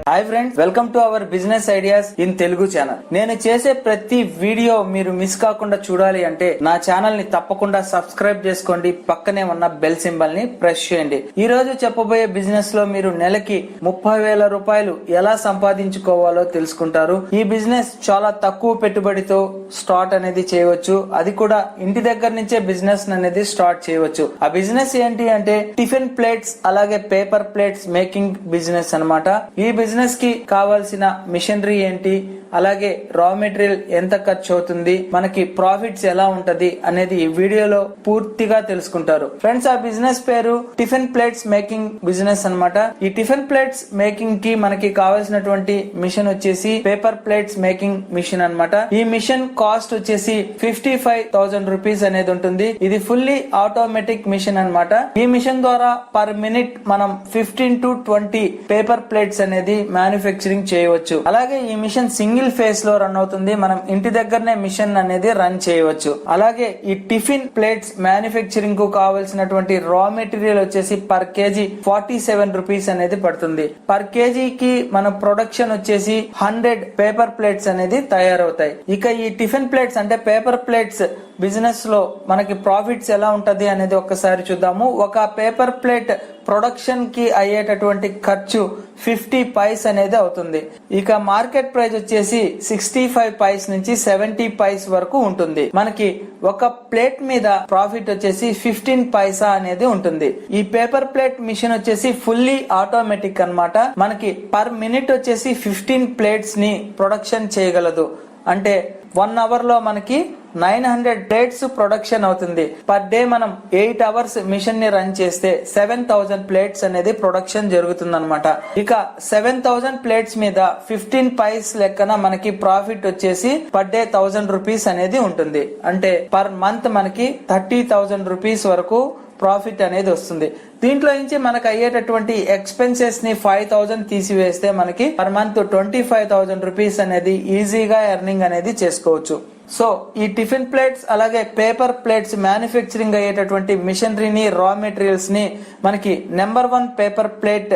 Hi friends, welcome to our business ideas in Telugu channel. నేను చేసే ప్రతి వీడియో మీరు మిస్ కాకుండా చూడాలి అంటే నా ఛానల్ ని తప్పకుండా సబ్స్క్రైబ్ చేసుకోండి. పక్కనే ఉన్న బెల్ సింబల్ ని ప్రెస్ చేయండి. ఈ రోజు చెప్పబోయే బిజినెస్ లో మీరు నెలకి 30,000 రూపాయలు ఎలా సంపాదించుకోవాలో తెలుసుకుంటారు. ఈ బిజినెస్ చాలా తక్కువ పెట్టుబడితో స్టార్ట్ అనేది చేయవచ్చు. అది కూడా ఇంటి దగ్గర నుంచే బిజినెస్ అనేది స్టార్ట్ చేయవచ్చు. ఆ బిజినెస్ ఏంటి అంటే టిఫిన్ ప్లేట్స్ అలాగే పేపర్ ప్లేట్స్ మేకింగ్ బిజినెస్ అన్నమాట. ఈ బిజినెస్ కి కావాల్సిన మిషనరీ ఏంటి, అలాగే రా మెటీరియల్ ఎంత ఖర్చు అవుతుంది, మనకి ప్రాఫిట్స్ ఎలా ఉంటది అనేది ఈ వీడియోలో పూర్తిగా తెలుసుకుంటారు. ఫ్రెండ్స్, ఆ బిజినెస్ పేరు టిఫిన్ ప్లేట్స్ మేకింగ్ బిజినెస్ అన్నమాట. ఈ టిఫిన్ ప్లేట్స్ మేకింగ్ కి మనకి కావాల్సినటువంటి మిషన్ వచ్చేసి పేపర్ ప్లేట్స్ మేకింగ్ మిషన్ అన్నమాట. ఈ మిషన్ కాస్ట్ వచ్చేసి 55,000 రూపీస్ అనేది ఉంటుంది. ఇది ఫుల్లీ ఆటోమేటిక్ మిషన్ అన్నమాట. ఈ మిషన్ ద్వారా పర్ మినిట్ మనం 15 to 20 పేపర్ ప్లేట్స్ అనేది మ్యానుఫ్యాక్చరింగ్ చేయవచ్చు. అలాగే ఈ మిషన్ సింగిల్ ఫేస్ లో రన్ అవుతుంది. మనం ఇంటి దగ్గరనే మిషన్ అనేది రన్ చేయవచ్చు. అలాగే ఈ టిఫిన్ ప్లేట్స్ మ్యానుఫ్యాక్చరింగ్ కు కావాల్సినటువంటి రా మెటీరియల్ వచ్చేసి పర్ కేజీ 47 రూపీస్ అనేది పడుతుంది. పర్ కేజీకి మన ప్రొడక్షన్ వచ్చేసి 100 పేపర్ ప్లేట్స్ అనేది తయారవుతాయి. ఇక ఈ టిఫిన్ ప్లేట్స్ అంటే పేపర్ ప్లేట్స్ బిజినెస్ లో మనకి ప్రాఫిట్స్ ఎలా ఉంటది అనేది ఒక్కసారి చూద్దాము. ఒక పేపర్ ప్లేట్ ప్రొడక్షన్ కి అయ్యేటటువంటి ఖర్చు 50 పైస్ అనేది అవుతుంది. ఇక మార్కెట్ ప్రైస్ వచ్చేసి 65 పైస్ నుంచి 70 పైస్ వరకు ఉంటుంది. మనకి ఒక ప్లేట్ మీద ప్రాఫిట్ వచ్చేసి 15 పైసా అనేది ఉంటుంది. ఈ పేపర్ ప్లేట్ మిషన్ వచ్చేసి ఫుల్లీ ఆటోమేటిక్ అన్నమాట. మనకి పర్ మినిట్ వచ్చేసి 15 ప్లేట్స్ ని ప్రొడక్షన్ చేయగలదు. అంటే 1 అవర్ లో మనకి 900 ప్లేట్స్ ప్రొడక్షన్ అవుతుంది. పర్ డే మనం 8 అవర్స్ మిషన్ ని రన్ చేస్తే 7,000 ప్లేట్స్ అనేది ప్రొడక్షన్ జరుగుతుంది అనమాట. ఇక 7,000 ప్లేట్స్ మీద 15 పైస్ లెక్కన మనకి ప్రాఫిట్ వచ్చేసి పర్ డే 1,000 రూపీస్ అనేది ఉంటుంది. అంటే పర్ మంత్ మనకి 30,000 రూపీస్ వరకు ప్రాఫిట్ అనేది వస్తుంది. దీంట్లో నుంచి మనకు అయ్యేటటువంటి ఎక్స్పెన్సెస్ ని 5,000 తీసివేస్తే మనకి పర్ మంత్ 25,000 రూపీస్ అనేది ఈజీగా ఎర్నింగ్ అనేది చేసుకోవచ్చు. సో ఈ టిఫిన్ ప్లేట్స్ అలాగే పేపర్ ప్లేట్స్ మ్యానుఫ్యాక్చరింగ్ అయ్యేటటువంటి మిషనరీని రా మెటీరియల్స్ ని మనకి నెంబర్ 1 పేపర్ ప్లేట్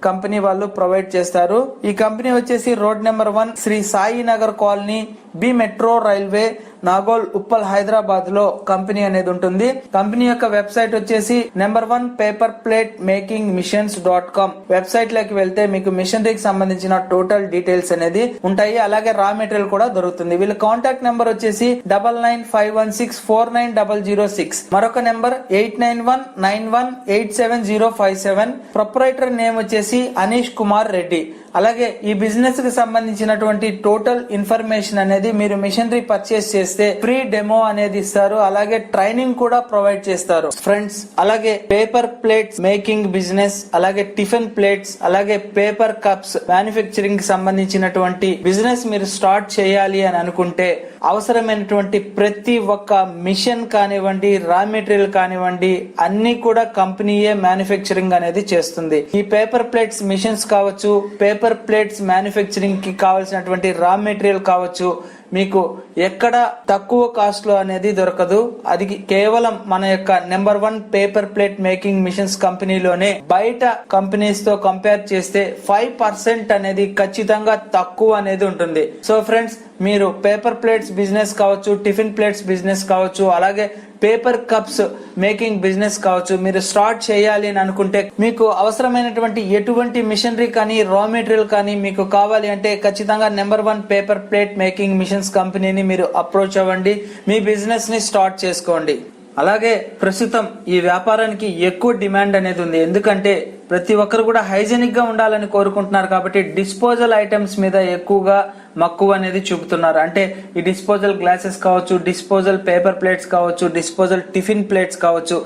కంపెనీ వాళ్ళు ప్రొవైడ్ చేస్తారు. ఈ కంపెనీ వచ్చేసి road number 1 Shri Sai Nagar colony, B metro railway, Nagole, Uppal, Hyderabad లో కంపెనీ అనేది ఉంటుంది. కంపెనీ యొక్క వెబ్సైట్ వచ్చేసి number 1 paper plate making machines. Website లోకి వెళ్తే మీకు మిషనరీకి సంబంధించిన టోటల్ డీటెయిల్స్ అనేది ఉంటాయి. అలాగే రా మెటీరియల్ కూడా దొరుకుతుంది. వీళ్ళ కాంటాక్ట్ నెంబర్ వచ్చేసి 9951649006. మరొక నెంబర్ 8919187057. ప్రొప్రైటర్ నేమ్ వచ్చేసి అనీష్ కుమార్ రెడ్డి. అలాగే ఈ బిజినెస్ కి సంబంధించినటువంటి టోటల్ ఇన్ఫర్మేషన్ అనేది మీరు మిషనరీ పర్చేస్ చేస్తే ఫ్రీ డెమో అనేది ఇస్తారు. అలాగే ట్రైనింగ్ కూడా ప్రొవైడ్ చేస్తారు. ఫ్రెండ్స్, అలాగే పేపర్ ప్లేట్స్ మేకింగ్ బిజినెస్, అలాగే టిఫిన్ ప్లేట్స్, అలాగే పేపర్ కప్స్ మ్యానుఫ్యాక్చరింగ్ కి సంబంధించినటువంటి బిజినెస్ మీరు స్టార్ట్ చేయాలి అని అనుకుంటే అవసరమైనటువంటి ప్రతి ఒక్క మిషన్ కానివ్వండి, రా మెటీరియల్ కానివ్వండి, అన్ని కూడా కంపెనీయే మ్యానుఫ్యాక్చరింగ్ అనేది చేస్తుంది. ఈ పేపర్ ప్లేట్స్ మిషన్స్ కావచ్చు, పేపర్ ప్లేట్స్ మ్యానుఫ్యాక్చరింగ్ కి కావాల్సినటువంటి రా మెటీరియల్ కావచ్చు, మీకు ఎక్కడ తక్కువ కాస్ట్ లో అనేది దొరకదు. అది కేవలం మన యొక్క number 1 paper plate making machines కంపెనీలోనే. బయట కంపెనీస్ తో కంపేర్ చేస్తే 5% అనేది ఖచ్చితంగా తక్కువ అనేది ఉంటుంది. సో ఫ్రెండ్స్, మీరు పేపర్ ప్లేట్స్ బిజినెస్ కావచ్చు, టిఫిన్ ప్లేట్స్ బిజినెస్ కావచ్చు, అలాగే పేపర్ కప్స్ మేకింగ్ బిజినెస్ కావచ్చు, మీరు స్టార్ట్ చేయాలి అని అనుకుంటే మీకు అవసరమైనటువంటి ఎటువంటి మిషనరీ కానీ రా మెటీరియల్ కానీ మీకు కావాలి అంటే ఖచ్చితంగా number 1 paper plate making machines కంపెనీని మీరు అప్రోచ్ అవ్వండి. మీ బిజినెస్ ని స్టార్ట్ చేసుకోండి. అలాగే ప్రస్తుతం ఈ వ్యాపారానికి ఎక్కువ డిమాండ్ అనేది ఉంది. ఎందుకంటే ప్రతి ఒక్కరు కూడా హైజెనిక్ గా ఉండాలని కోరుకుంటున్నారు. కాబట్టి డిస్పోజల్ ఐటమ్స్ మీద ఎక్కువగా మక్కువ అనేది చూపుతున్నారు. అంటే ఈ డిస్పోజల్ గ్లాసెస్ కావచ్చు, డిస్పోజల్ పేపర్ ప్లేట్స్ కావచ్చు, డిస్పోజల్ టిఫిన్ ప్లేట్స్ కావచ్చు,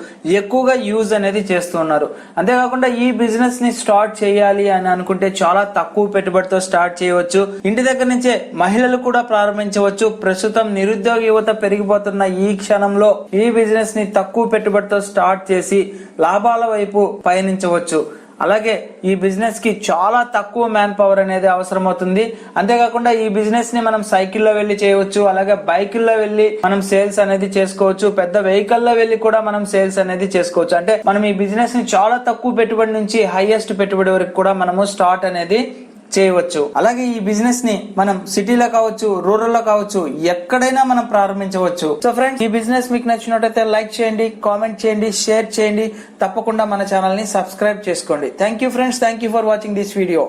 ఎక్కువగా యూజ్ అనేది చేస్తున్నారు. అంతేకాకుండా ఈ బిజినెస్ ని స్టార్ట్ చేయాలి అని అనుకుంటే చాలా తక్కువ పెట్టుబడితో స్టార్ట్ చేయవచ్చు. ఇంటి దగ్గర నుంచే మహిళలు కూడా ప్రారంభించవచ్చు. ప్రస్తుతం నిరుద్యోగ యువత పెరిగిపోతున్న ఈ క్షణంలో ఈ బిజినెస్ ని తక్కువ పెట్టుబడితో స్టార్ట్ చేసి లాభాల వైపు పయనించవచ్చు. అలాగే ఈ బిజినెస్ కి చాలా తక్కువ మ్యాన్ పవర్ అనేది అవసరం అవుతుంది. అంతేకాకుండా ఈ బిజినెస్ ని మనం సైకిల్లో వెళ్లి చేయవచ్చు, అలాగే బైకుల్లో వెళ్లి మనం సేల్స్ అనేది చేసుకోవచ్చు, పెద్ద వెహికల్ లో వెళ్లి కూడా మనం సేల్స్ అనేది చేసుకోవచ్చు. అంటే మనం ఈ బిజినెస్ ని చాలా తక్కువ పెట్టుబడి నుంచి హైయెస్ట్ పెట్టుబడి వరకు కూడా మనము స్టార్ట్ అనేది చేయవచ్చు. అలాగే ఈ బిజినెస్ ని మనం సిటీలో కావచ్చు, రూరల్ లో కావచ్చు, ఎక్కడైనా మనం ప్రారంభించవచ్చు. సో ఫ్రెండ్స్, ఈ బిజినెస్ మీకు నచ్చినట్లయితే లైక్ చేయండి, కామెంట్ చేయండి, షేర్ చేయండి. తప్పకుండా మన ఛానల్ ని సబ్స్క్రైబ్ చేసుకోండి. Thank you friends, thank you for watching this video.